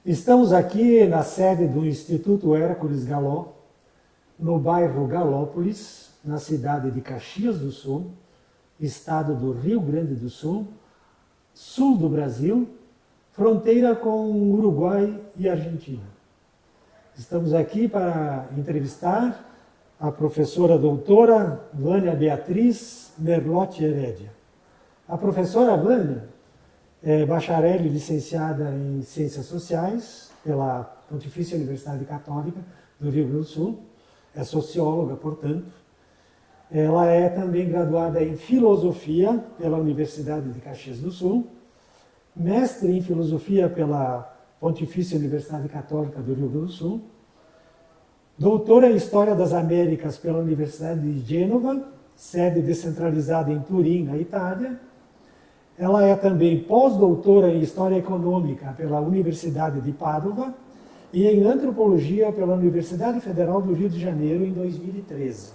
Estamos aqui na sede do Instituto Hércules Galó, no bairro Galópolis, na cidade de Caxias do Sul, estado do Rio Grande do Sul, sul do Brasil, fronteira com Uruguai e Argentina. Estamos aqui para entrevistar a professora doutora Vânia Beatriz Merlotti Herédia. A professora Vânia é bacharel e licenciada em Ciências Sociais pela Pontifícia Universidade Católica do Rio Grande do Sul, é socióloga, portanto. Ela é também graduada em Filosofia pela Universidade de Caxias do Sul, mestre em Filosofia pela Pontifícia Universidade Católica do Rio Grande do Sul, doutora em História das Américas pela Universidade de Gênova, sede descentralizada em Turim, na Itália. Ela é também pós-doutora em História Econômica pela Universidade de Pádua e em Antropologia pela Universidade Federal do Rio de Janeiro em 2013.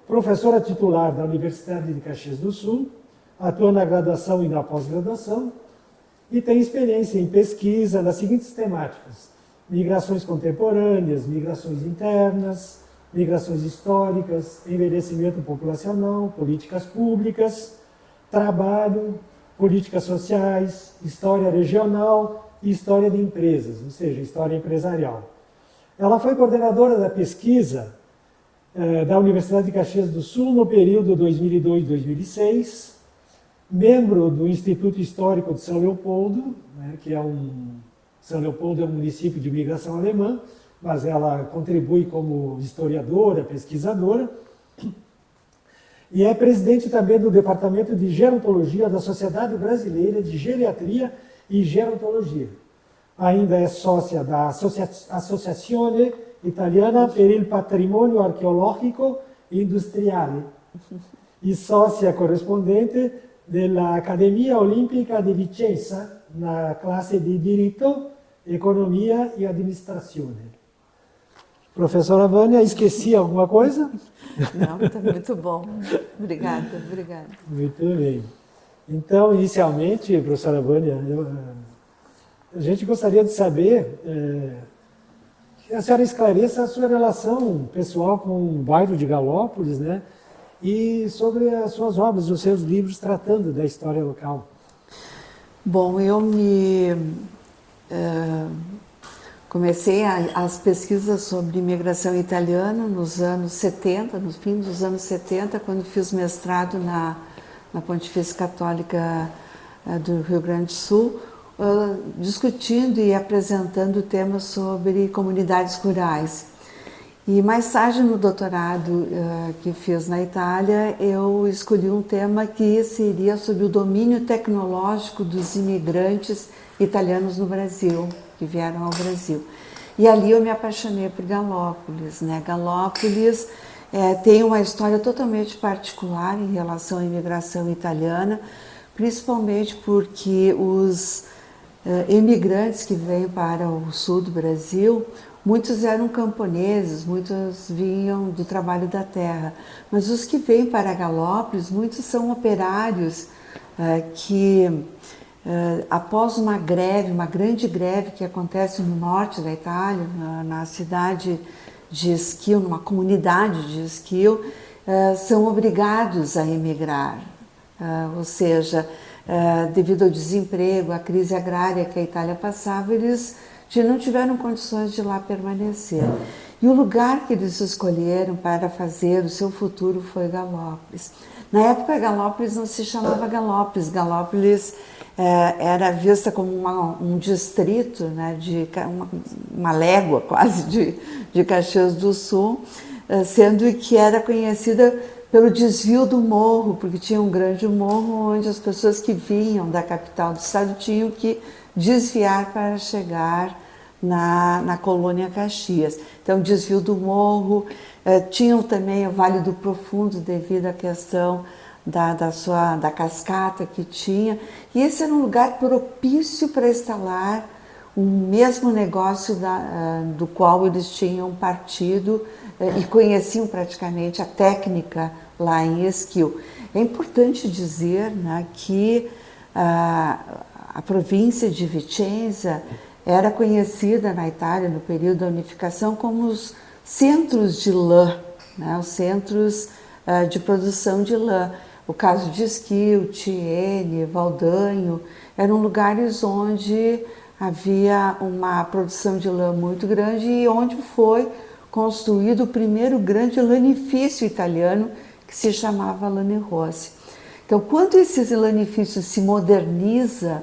Professora titular da Universidade de Caxias do Sul, atua na graduação e na pós-graduação e tem experiência em pesquisa nas seguintes temáticas: migrações contemporâneas, migrações internas, migrações históricas, envelhecimento populacional, políticas públicas, trabalho, políticas sociais, história regional e história de empresas, ou seja, história empresarial. Ela foi coordenadora da pesquisa da Universidade de Caxias do Sul no período 2002-2006, membro do Instituto Histórico de São Leopoldo, que São Leopoldo é um município de imigração alemã, mas ela contribui como historiadora, pesquisadora, e é presidente também do Departamento de Gerontologia da Sociedade Brasileira de Geriatria e Gerontologia. Ainda é sócia da Associazione Italiana per il Patrimonio Archeologico e Industriale e sócia correspondente da Academia Olimpica de Vicenza na classe de Diritto, Economia e Administrazione. Professora Vânia, esqueci alguma coisa? Não, está muito bom. Obrigada. Muito bem. Então, inicialmente, professora Vânia, a gente gostaria de saber que a senhora esclareça a sua relação pessoal com o bairro de Galópolis, né? E sobre as suas obras, os seus livros tratando da história local. Bom, comecei as pesquisas sobre imigração italiana nos anos 70, no fim dos anos 70, quando fiz mestrado na Pontifícia Católica do Rio Grande do Sul, discutindo e apresentando temas sobre comunidades rurais. E mais tarde, no doutorado que fiz na Itália, eu escolhi um tema que seria sobre o domínio tecnológico dos imigrantes italianos no Brasil, que vieram ao Brasil. E ali eu me apaixonei por Galópolis, né? Galópolis tem uma história totalmente particular em relação à imigração italiana, principalmente porque os imigrantes que vêm para o sul do Brasil, muitos eram camponeses, muitos vinham do trabalho da terra, mas os que vêm para Galópolis, muitos são operários que após uma grande greve que acontece no norte da Itália, na cidade de Schio, numa comunidade de Schio, são obrigados a emigrar. Ou seja, devido ao desemprego, à crise agrária que a Itália passava, eles não tiveram condições de lá permanecer. E o lugar que eles escolheram para fazer o seu futuro foi Galópolis. Na época, Galópolis não se chamava Galópolis. Galópolis era vista como um distrito, né, de uma légua quase de Caxias do Sul, sendo que era conhecida pelo desvio do morro, porque tinha um grande morro onde as pessoas que vinham da capital do estado tinham que desviar para chegar na colônia Caxias. Então, desvio do morro, tinham também o Vale do Profundo devido à questão da cascata que tinha, e esse era um lugar propício para instalar o mesmo negócio do qual eles tinham partido e conheciam praticamente a técnica lá em Schio. É importante dizer, né, que a província de Vicenza era conhecida na Itália, no período da unificação, como os centros de lã, né? Os centros de produção de lã. O caso de Schio, Thiene, Valdanho, eram lugares onde havia uma produção de lã muito grande e onde foi construído o primeiro grande lanifício italiano, que se chamava Lanerossi. Então, quando esse lanifício se moderniza,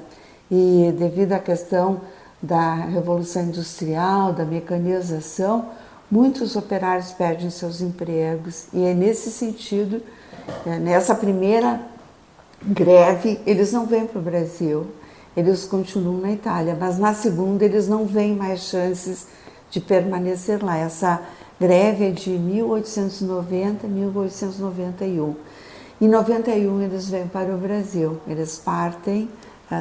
e devido à questão da Revolução Industrial, da mecanização, muitos operários perdem seus empregos. E é nesse sentido, nessa primeira greve, eles não vêm para o Brasil, eles continuam na Itália, mas na segunda eles não veem mais chances de permanecer lá. Essa greve é de 1890 a 1891. Em 91 eles vêm para o Brasil, eles partem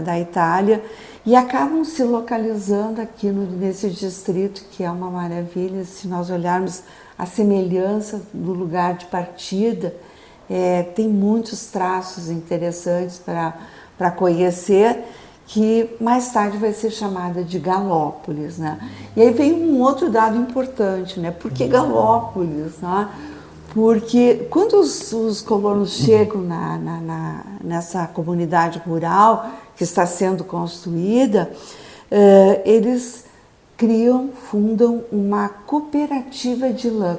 da Itália e acabam se localizando aqui nesse distrito, que é uma maravilha. Se nós olharmos a semelhança do lugar de partida, tem muitos traços interessantes para conhecer, que mais tarde vai ser chamada de Galópolis, né? E aí vem um outro dado importante, né? Por que Galópolis, né? Porque quando os colonos chegam nessa comunidade rural que está sendo construída, eles fundam uma cooperativa de lã,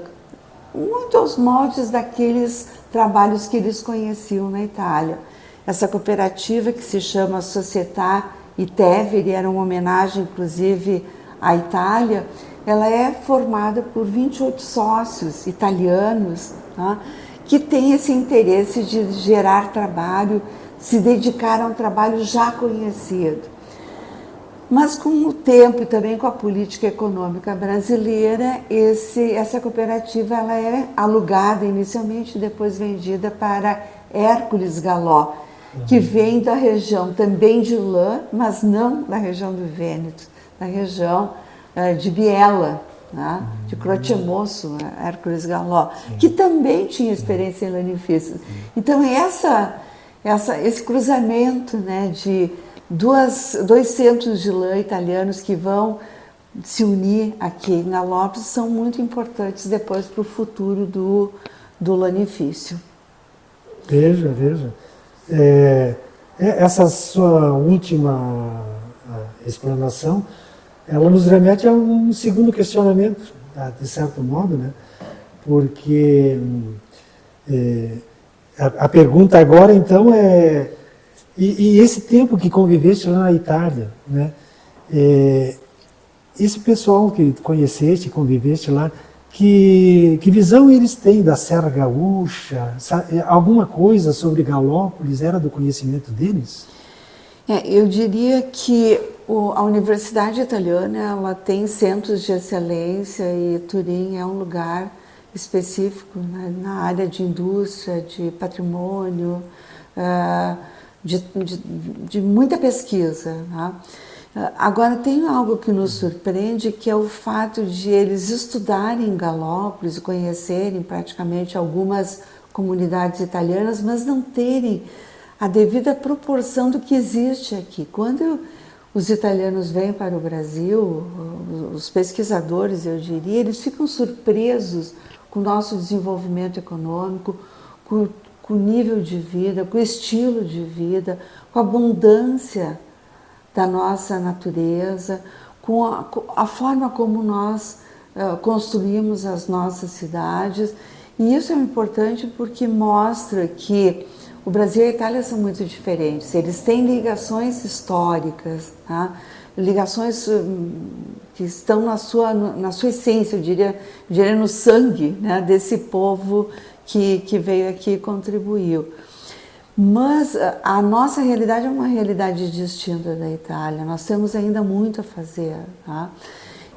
muito aos moldes daqueles trabalhos que eles conheciam na Itália. Essa cooperativa, que se chama Società Itevere, era uma homenagem inclusive à Itália, ela é formada por 28 sócios italianos, tá, que têm esse interesse de gerar trabalho, se dedicar a um trabalho já conhecido. Mas com o tempo e também com a política econômica brasileira, essa cooperativa ela é alugada inicialmente e depois vendida para Hércules Galó, que vem da região também de lã, mas não da região do Vêneto, da região de Biella, né? De Crocemosso, Hércules Galó, que também tinha experiência em lanifícios. Então esse cruzamento, né, de dois centros de lã italianos que vão se unir aqui em Galópolis são muito importantes depois para o futuro do lanifício. Veja. Essa sua última explanação, ela nos remete a um segundo questionamento, de certo modo, né? Porque a pergunta agora, então, e esse tempo que conviveste lá na Itália, né? Esse pessoal que conheceste, conviveste lá, que visão eles têm da Serra Gaúcha? Alguma coisa sobre Galópolis era do conhecimento deles? Eu diria que a Universidade Italiana ela tem centros de excelência e Turim é um lugar específico, né, na área de indústria, de patrimônio, de muita pesquisa, né? Agora, tem algo que nos surpreende, que é o fato de eles estudarem Galópolis e conhecerem praticamente algumas comunidades italianas, mas não terem a devida proporção do que existe aqui. Quando os italianos vêm para o Brasil, os pesquisadores, eu diria, eles ficam surpresos com o nosso desenvolvimento econômico, com o nível de vida, com o estilo de vida, com a abundância da nossa natureza, com a forma como nós construímos as nossas cidades. E isso é importante porque mostra que o Brasil e a Itália são muito diferentes. Eles têm ligações históricas, tá? Ligações que estão na sua essência, eu diria no sangue, né, desse povo que veio aqui e contribuiu. Mas a nossa realidade é uma realidade distinta da Itália, nós temos ainda muito a fazer, tá?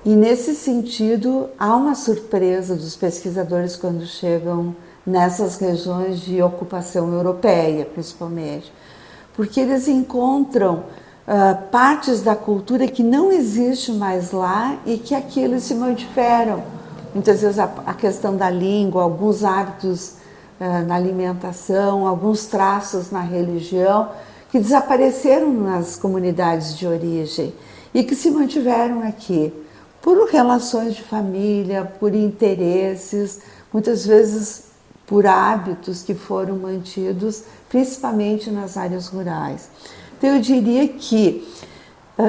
E nesse sentido, há uma surpresa dos pesquisadores quando chegam nessas regiões de ocupação europeia, principalmente, porque eles encontram partes da cultura que não existe mais lá e que aqui eles se mantiveram. Muitas vezes a questão da língua, alguns hábitos na alimentação, alguns traços na religião que desapareceram nas comunidades de origem. e que se mantiveram aqui por relações de família, por interesses, muitas vezes por hábitos que foram mantidos, principalmente nas áreas rurais. Então eu diria que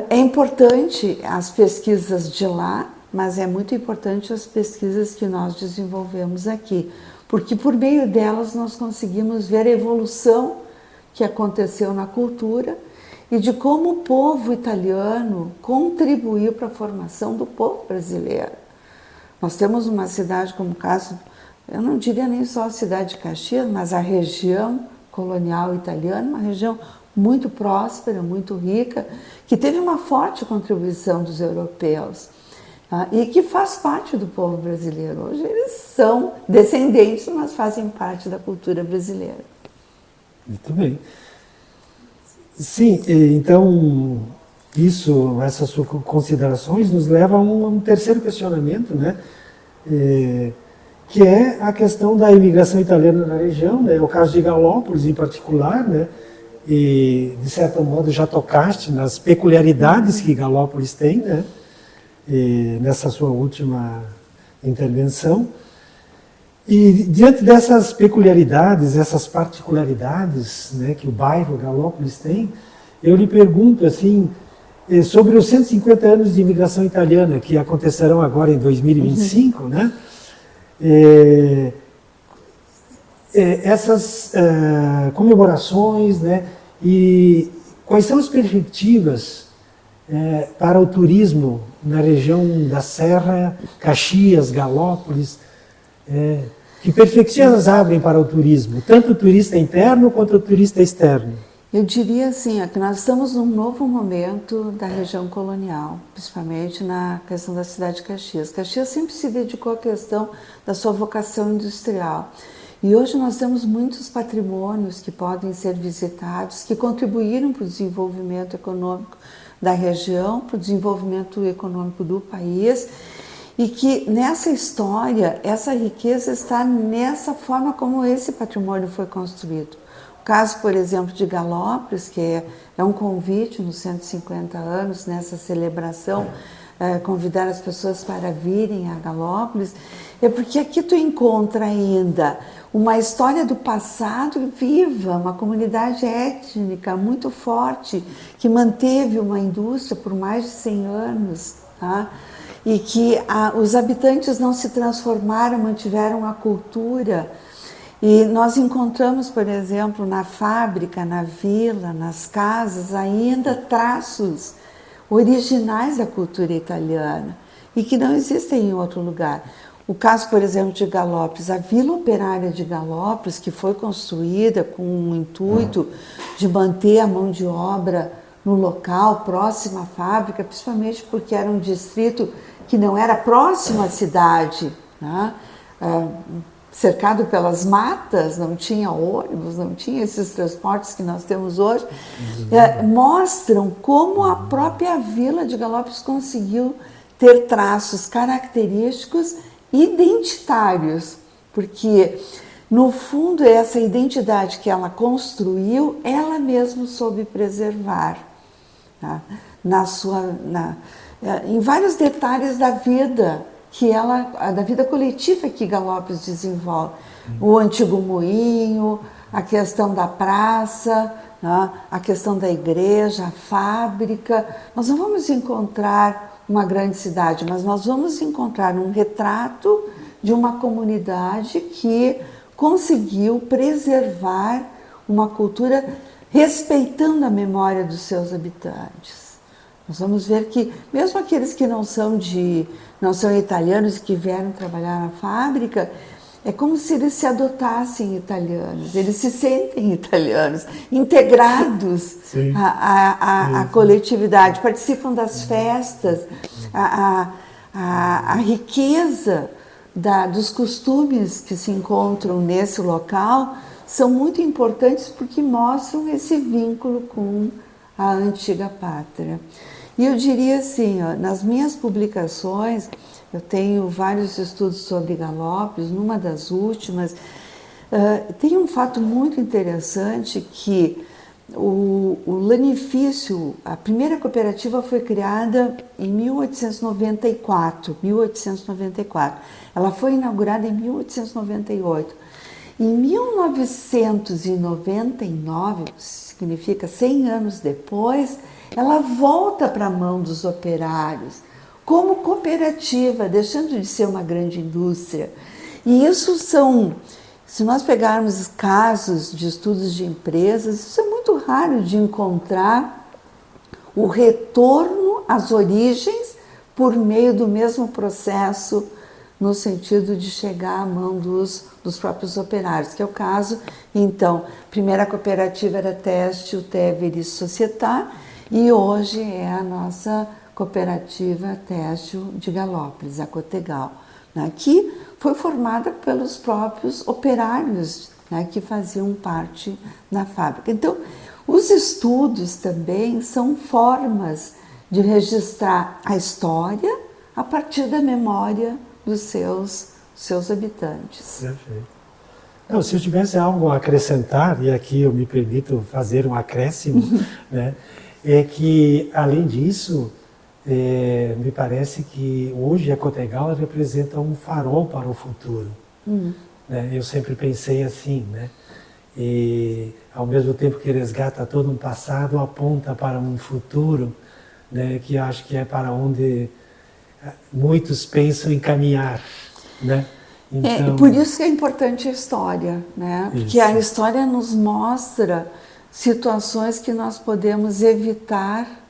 é importante as pesquisas de lá, mas é muito importante as pesquisas que nós desenvolvemos aqui, porque por meio delas nós conseguimos ver a evolução que aconteceu na cultura e de como o povo italiano contribuiu para a formação do povo brasileiro. Nós temos uma cidade como o caso, eu não diria nem só a cidade de Caxias, mas a região colonial italiana, uma região muito próspera, muito rica, que teve uma forte contribuição dos europeus, e que faz parte do povo brasileiro. Hoje eles são descendentes, mas fazem parte da cultura brasileira. Muito bem. Sim, então essas suas considerações nos levam a um terceiro questionamento, né? Que é a questão da imigração italiana na região, né? O caso de Galópolis em particular, né? E de certo modo já tocaste nas peculiaridades que Galópolis tem, né? Nessa sua última intervenção. E diante dessas peculiaridades, essas particularidades, né, que o bairro Galópolis tem, eu lhe pergunto assim, sobre os 150 anos de imigração italiana que acontecerão agora em 2025, né? Essas comemorações, né? E quais são as perspectivas para o turismo na região da Serra, Caxias, Galópolis? Que perspectivas abrem para o turismo, tanto o turista interno quanto o turista externo? Eu diria assim, que nós estamos num novo momento da região colonial, principalmente na questão da cidade de Caxias. Caxias sempre se dedicou à questão da sua vocação industrial. E hoje nós temos muitos patrimônios que podem ser visitados, que contribuíram para o desenvolvimento econômico da região, para o desenvolvimento econômico do país, e que nessa história, essa riqueza está nessa forma como esse patrimônio foi construído. O caso, por exemplo, de Galópolis, que é um convite nos 150 anos, nessa celebração, convidar as pessoas para virem a Galópolis, é porque aqui tu encontra ainda uma história do passado viva, uma comunidade étnica muito forte, que manteve uma indústria por mais de 100 anos, tá? E que os habitantes não se transformaram, mantiveram a cultura. E nós encontramos, por exemplo, na fábrica, na vila, nas casas, ainda traços originais da cultura italiana e que não existem em outro lugar. O caso, por exemplo, de Galópolis, a Vila Operária de Galópolis, que foi construída com o intuito de manter a mão de obra no local, próximo à fábrica, principalmente porque era um distrito que não era próximo à cidade, né? Cercado pelas matas, não tinha ônibus, não tinha esses transportes que nós temos hoje, mostram como a própria vila de Galópolis conseguiu ter traços característicos identitários, porque no fundo essa identidade que ela construiu, ela mesma soube preservar, tá? Em vários detalhes da vida da vida coletiva que Galópolis desenvolve. O antigo moinho, a questão da praça, né? A questão da igreja, a fábrica. Nós não vamos encontrar uma grande cidade, mas nós vamos encontrar um retrato de uma comunidade que conseguiu preservar uma cultura respeitando a memória dos seus habitantes. Nós vamos ver que mesmo aqueles que não são italianos e que vieram trabalhar na fábrica, é como se eles se adotassem italianos, eles se sentem italianos, integrados à coletividade, participam das festas, a riqueza dos costumes que se encontram nesse local são muito importantes porque mostram esse vínculo com a antiga pátria. E eu diria assim, nas minhas publicações, eu tenho vários estudos sobre Galópolis, numa das últimas, tem um fato muito interessante que o Lanifício, a primeira cooperativa foi criada em 1894. Ela foi inaugurada em 1898. Em 1999, significa 100 anos depois, ela volta para a mão dos operários como cooperativa, deixando de ser uma grande indústria. E isso se nós pegarmos casos de estudos de empresas, isso é muito raro de encontrar o retorno às origens por meio do mesmo processo, no sentido de chegar à mão dos próprios operários, que é o caso. Então, a primeira cooperativa era Têxtil, Tevere Societá, e hoje é a nossa cooperativa Têxtil de Galópolis, a Cotegal, né, que foi formada pelos próprios operários, né, que faziam parte da fábrica. Então, os estudos também são formas de registrar a história a partir da memória dos seus habitantes. Perfeito. Não, se eu tivesse algo a acrescentar, e aqui eu me permito fazer um acréscimo, né, é que, além disso, me parece que hoje a Cotegal representa um farol para o futuro. Né? Eu sempre pensei assim, né? E ao mesmo tempo que resgata todo um passado, aponta para um futuro, né, que acho que é para onde muitos pensam em caminhar, né? Então, por isso que é importante a história, né? Porque a história nos mostra situações que nós podemos evitar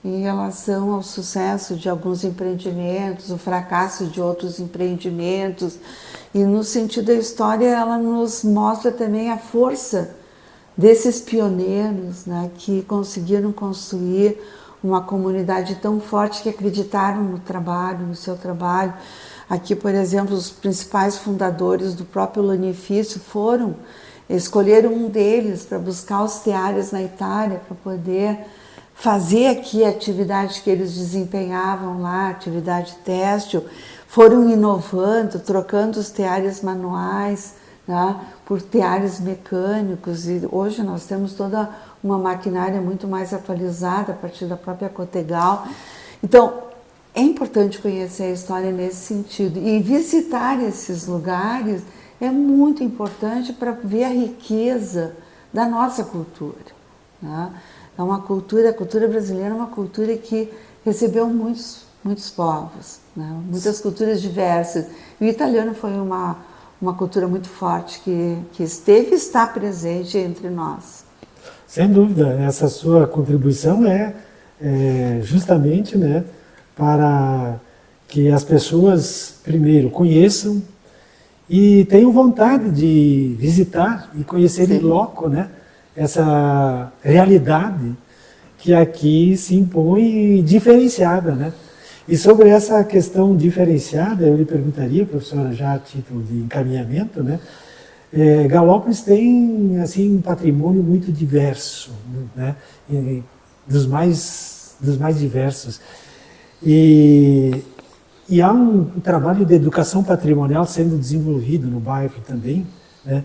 em relação ao sucesso de alguns empreendimentos, o fracasso de outros empreendimentos. E no sentido da história, ela nos mostra também a força desses pioneiros, né, que conseguiram construir uma comunidade tão forte, que acreditaram no trabalho, no seu trabalho. Aqui, por exemplo, os principais fundadores do próprio Lanifício escolheram um deles para buscar os teares na Itália, para poder fazer aqui a atividade que eles desempenhavam lá, atividade têxtil. Foram inovando, trocando os teares manuais, né, por teares mecânicos, e hoje nós temos toda uma maquinária muito mais atualizada a partir da própria Cotegal. Então, é importante conhecer a história nesse sentido, e visitar esses lugares é muito importante para ver a riqueza da nossa cultura, né? É uma cultura, a cultura brasileira é uma cultura que recebeu muitos povos, né? Muitas culturas diversas. E o italiano foi uma cultura muito forte que esteve e está presente entre nós. sem dúvida, essa sua contribuição é justamente, né, para que as pessoas, primeiro, conheçam e tenham vontade de visitar e conhecer em loco, né, essa realidade que aqui se impõe diferenciada, né? E sobre essa questão diferenciada, eu lhe perguntaria, professora, já a título de encaminhamento, né? Galópolis tem assim um patrimônio muito diverso, né? Dos mais diversos. E há um trabalho de educação patrimonial sendo desenvolvido no bairro também, né?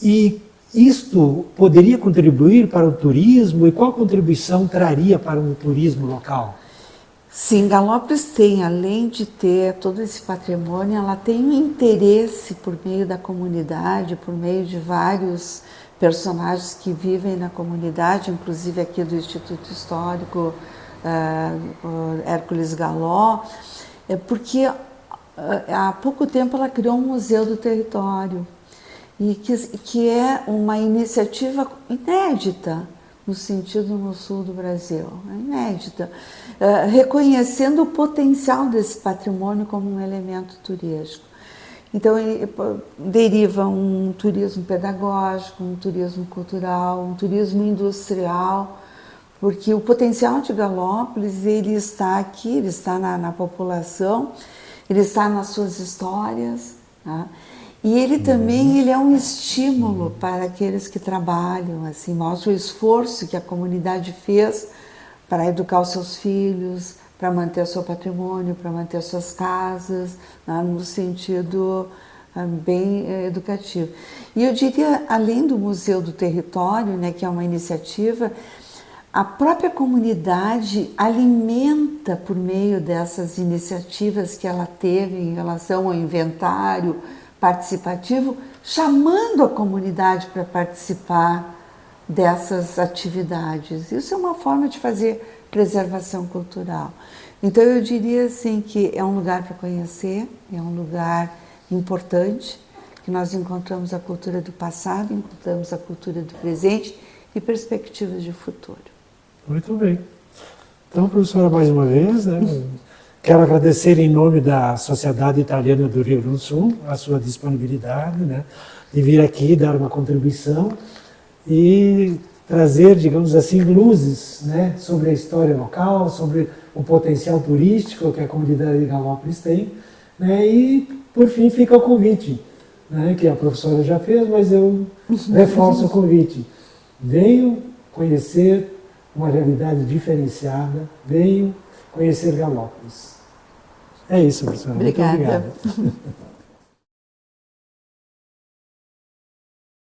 E isto poderia contribuir para o turismo, e qual contribuição traria para o turismo local? Sim, Galópolis tem, além de ter todo esse patrimônio, ela tem um interesse por meio da comunidade, por meio de vários personagens que vivem na comunidade, inclusive aqui do Instituto Histórico Hércules Galó, porque há pouco tempo ela criou um museu do território, e que é uma iniciativa inédita, no sentido no sul do Brasil, inédita, reconhecendo o potencial desse patrimônio como um elemento turístico. Então, deriva um turismo pedagógico, um turismo cultural, um turismo industrial, porque o potencial de Galópolis, ele está aqui, ele está na população, ele está nas suas histórias, tá? E ele também ele é um estímulo para aqueles que trabalham, assim, mostra o esforço que a comunidade fez para educar os seus filhos, para manter o seu patrimônio, para manter as suas casas, né, no sentido bem educativo. E eu diria, além do Museu do Território, né, que é uma iniciativa, a própria comunidade alimenta por meio dessas iniciativas que ela teve em relação ao inventário participativo, chamando a comunidade para participar dessas atividades. Isso é uma forma de fazer preservação cultural. Então eu diria assim que é um lugar para conhecer, é um lugar importante, que nós encontramos a cultura do passado, encontramos a cultura do presente e perspectivas de futuro. Muito bem. Então, professora, mais uma vez, né, quero agradecer em nome da Sociedade Italiana do Rio Grande do Sul a sua disponibilidade, né, de vir aqui dar uma contribuição e trazer, digamos assim, luzes, né, sobre a história local, sobre o potencial turístico que a comunidade de Galópolis tem, né, e, por fim, fica o convite, né, que a professora já fez, mas eu reforço o convite. Venham conhecer uma realidade diferenciada, venham conhecer Galópolis. É isso, professora. Obrigada. Muito obrigado.